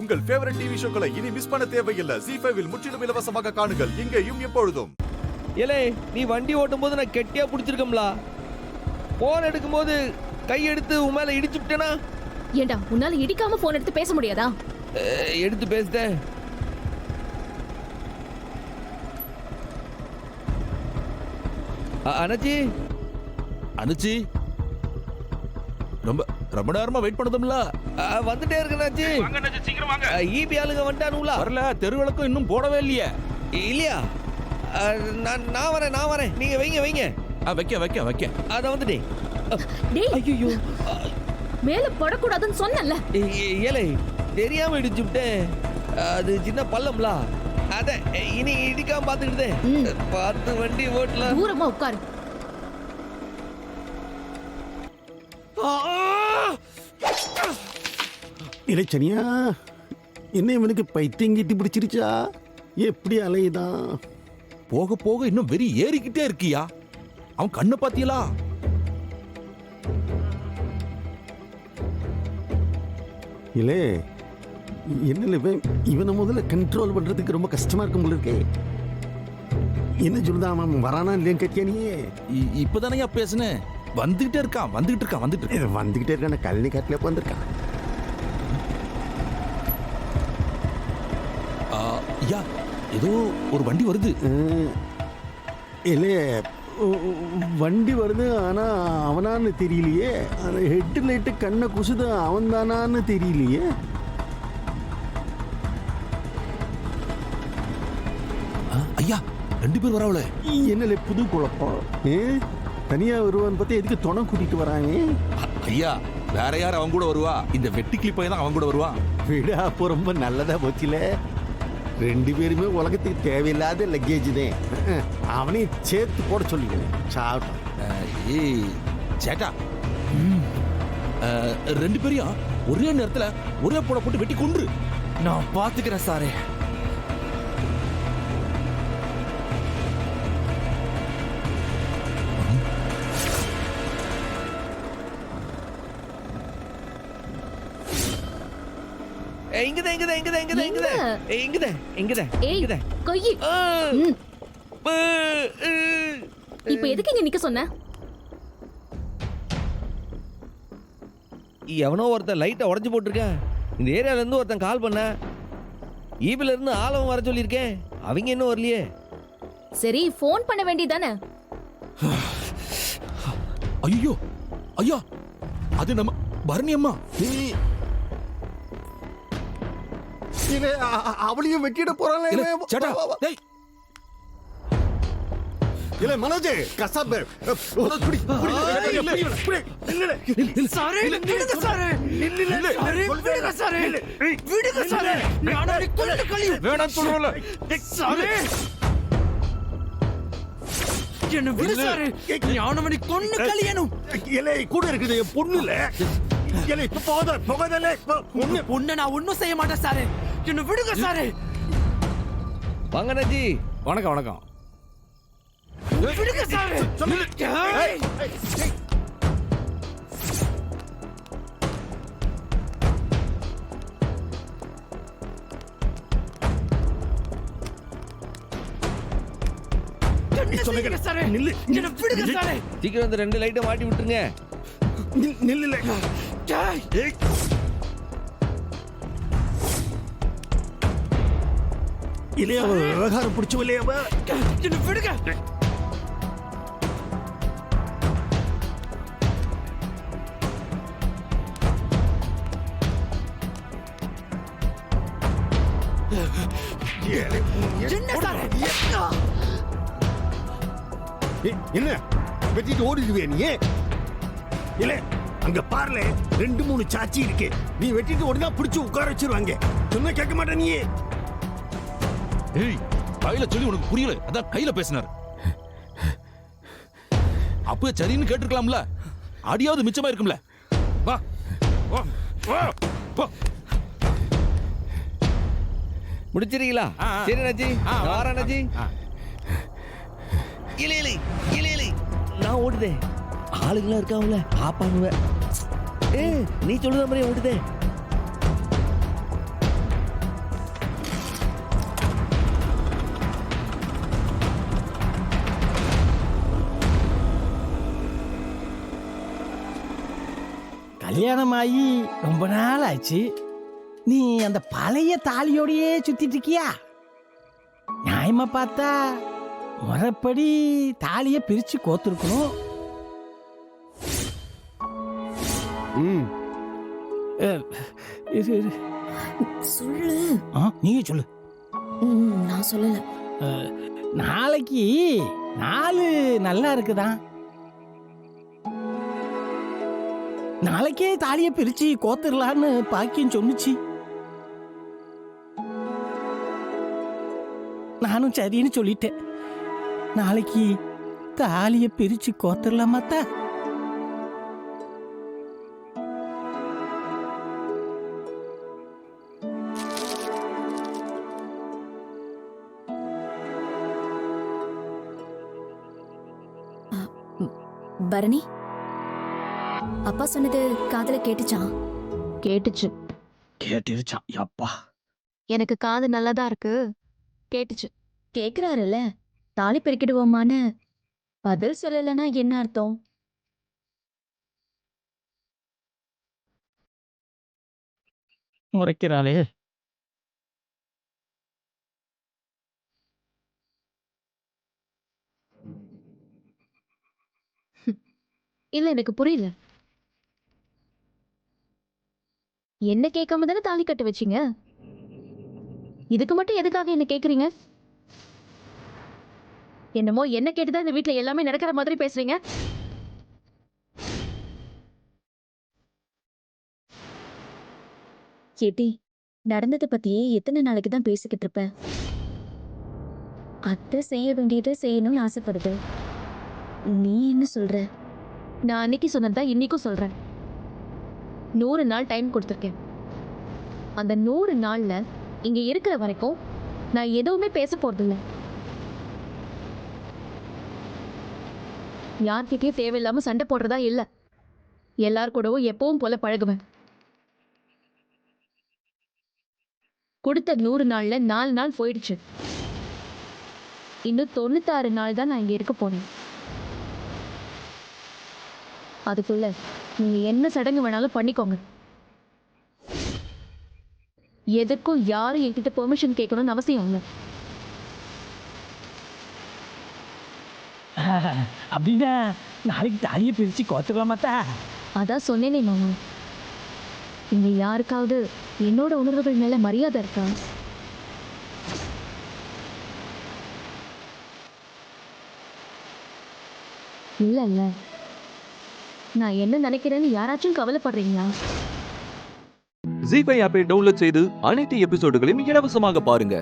உங்கள் favourite TV ஷோக்களை இனி miss பண்ண தேவையில்லை. ZEE5 இல் முற்றிலும் இலவசமாக காணுங்கள். இங்கேயும் எப்பொழுதும். ஏலே நீ வண்டி ஓட்டும் போது நான் கெட்டியா பிடிச்சிருக்கோம்ல. போன் எடுக்கும் போது கை எடுத்து உன் மேல இடிச்சு விட்டேனா? ஏண்டா உன்னால இடிக்காம போன் எடுத்து பேச முடியாதா? எடுத்து பேசுதேன். அனச்சி அனுச்சி ரொம்ப ரொம்ப நேரமா வெயிட் பண்ணதும்ல. வந்துட்டே இருக்கனாச்சி. வாங்க அண்ணாச்சி, சீக்கிரம் வாங்க. ஈபி ஆளுங்க வந்துட்டானுங்களா? வரல, தெருவிளக்கும் இன்னும் போடவே இல்லையே. இல்லையா? நான் வரேன். நீங்க வைங்க. வைக்க வைக்க வைக்க. அத வந்துட்டே. டேய் ஐயோ, மேல படக்கூடாதுன்னு சொன்னல. ஏலே தெரியாம இடிச்சு விட்டேன். அது சின்ன பள்ளம்ல. அத இனி இடிக்காம பாத்துக்கிட்டே. பார்த்து வண்டி ஓட்டலாம். தூரமா உட்காரு. இளைச்சனியா, என்ன இவனுக்கு பைத்தியம் கீட்டி பிடிச்சிருச்சா? எப்படி அலையுதான்? போக போக இன்னும் வெறி ஏறிக்கிட்டே இருக்கியா? அவன் கண்ணை பாத்தியலா? இல்லே என்ன இவனை முதல்ல கண்ட்ரோல் பண்றதுக்கு ரொம்ப கஷ்டமா இருக்கும் போல இருக்கே. என்ன சொல்லுதா, அவன் வரானா இல்லையா கேட்டியா நீ? இப்பதானையா பேசுனேன். வந்துகிட்டே இருக்கான். வந்துகிட்டே இருக்கான கழனி காட்டில வந்திருக்கான். ஐயா, ஏதோ ஒரு வண்டி வருது. இல்லையே, வண்டி வருது. ஆனா அவனான்னு தெரியலையே. அந்த ஹெட் லைட்டு கண்ணை குசுது அவன் தானான்னு தெரியலையே. ஐயா, 2 பேர் வரவள. என்னல புது குழப்பம். தனியா வருவான்னு பார்த்து எதுக்கு துணை கூட்டிட்டு வராங்க? ஐயா, வேற யார் அவன் கூட வருவா? இந்த வெட்டி கிளிப்பைய தான் அவன் கூட வருவான். விடா, அப்போ ரொம்ப நல்லதா போச்சுல. 2 பேருமே உலகத்துக்கு தேவையில்லாத லக்கேஜ் தான். அவனையும் சேர்த்து போட சொல்லிக்கிறேன். சாப்பிட்டான். ஏய் சேட்டா, 2 பேரையும் ஒரே நேரத்துல ஒரே போட போட்டு வெட்டி கொன்று. நான் பாத்துக்கிறேன் சாரே. இப்ப எதுக்கு இங்க நிக்க சொன்ன? எவனோ ஒருத்தன் லைட்டை உடைச்சு போட்டிருக்க. இந்த ஏரியால இருந்து ஒருத்தன் கால் பண்ண. ஈபில இருந்து ஆளவும் வர சொல்லியிருக்கேன். அவங்க இன்னும் வரலையே. சரி, போன் பண்ண வேண்டியதானே? ஐயோ ஐயா, அது நம்ம பரணி அம்மா. அவளையும் வெட்டிட போறாங்க. மனோஜ் கசாப் என்ன விடு சாரு. ஞானமணி கொன்னு கல்யாணம் கூட இருக்குது. பொண்ணு இல்ல. பொண்ணு நான் ஒன்னும் செய்ய மாட்டேன் சாரு. என்ன விடுங்க சாரு. வாங்க நஜி. வணக்கம். விடுங்க சாரு. சீக்கிரம் அந்த 2 லைட்டை மாட்டி விட்டுருங்க. நில்ல. இல்லையா, விவகாரம் பிடிச்சோ இல்லையா? விடுங்க. என்ன வெட்டிட்டு ஓடிடுவே நீ? இல்ல, அங்க பாருல 2-3 சாச்சி இருக்கு. நீ வெட்டிட்டு ஓடினா பிடிச்சு உட்கார வச்சிருவாங்க. சொன்ன கேட்க மாட்டே நீ. ஏய், கையில சொல்லி உனக்கு புரியல, அதான் கையில பேசினார். அப்ப சரின்னு கேட்டிருக்கலாம்ல. அடியாவது மிச்சமா இருக்கும்ல. வா வா வா. முடிச்சிருக்கீங்களா? சரி நஜி, வாரேன் நஜி. இலை நான் ஓடுதேன். ஆளுங்களா இருக்காங்கல்ல, பாப்பானுவ. நீ சொல்லுத மாதிரி ஓடுதே. கல்யாணம் ஆகி ரொம்ப நாள் ஆச்சு. நீ அந்த பழைய தாலியோடையே சுத்திட்டு இருக்கியா? நியாயமா பார்த்தா முறைப்படி தாலியை பிரிச்சு கோத்துருக்கணும். ம் இரு இரு. சொல்லு. நீங்க சொல்லு. நான் சொல்லல. நாளைக்கு நாலு நல்லா இருக்குதான். நாளைக்கே தாலியை பிரிச்சு கோத்துடலான்னு பாக்கியம் சொன்னுச்சு. நானும் சரின்னு சொல்லிட்டேன். நாளைக்கு தாலியை பிரிச்சு கோத்துடலாமாத்தா? பரணி, அப்பா சொன்னது காதுல கேட்டுச்சான்? கேட்டுச்சு. கேட்டுருச்சான். அப்பா, எனக்கு காது நல்லாதான் இருக்கு. கேட்டுச்சு. கேக்குறாருல்ல, தாலி பெருக்கிடுவோமான்னு பதில் சொல்லலைன்னா என்ன அர்த்தம்? முறைக்கிறாளே. இல்ல, எனக்கு புரியல. என்ன கேட்காம தானே தாலி கட்ட வச்சீங்க. இதுக்கு மட்டும் எதுக்காக என்ன கேக்குறீங்க? என்னமோ என்ன கேட்டுதான் இந்த வீட்ல எல்லாமே நடக்கிற மாதிரி பேசுறீங்க. கேட்டி, நடந்ததை பத்தியே எத்தனை நாளைக்கு தான் பேசிக்கிட்டு இருப்பேன்? அத்தை செய்ய வேண்டியதை செய்யணும்னு ஆசைப்படுது. நீ என்ன சொல்ற? நான் அன்னைக்கு சொன்னதான் இன்னைக்கும் சொல்றேன். 100 நாள் டைம் கொடுத்துருக்கேன். அந்த 100 நாள்ல இங்க இருக்கிற வரைக்கும் நான் எதுவுமே பேச போறதில்லை. யார்கிட்டயும் தேவையில்லாம சண்டை போடுறதா இல்ல. எல்லார் கூடவும் எப்பவும் போல பழகுவேன். கொடுத்த 100 நாள்ல 4 நாள் போயிடுச்சு. இன்னும் 96 நாள் தான் நான் இங்க இருக்க போனேன். அதுக்குள்ள நீங்க என்ன சடங்கு வேணாலும் பண்ணிக்கோங்க. எதுக்கும் யாரும் என்கிட்ட பெர்மிஷன் கேட்கணும்னு அவசியம் இல்லை. அப்படின்னா நாளைக்கு தாலியை பிரிச்சு கோத்துக்கலாமாத்தா? அதான் சொன்னேனே மாமா, இங்க யாருக்காவது என்னோட உணர்வுகள் மேல மரியாதை இருக்கா? இல்ல இல்ல, நான் என்ன நினைக்கிறேன்னு யாராச்சும் கவலைப்படுறீங்களா? ஜீ5 ஆப்பை டவுன்லோட் செய்து அனைத்து எபிசோடுகளையும் இலவசமாக பாருங்க.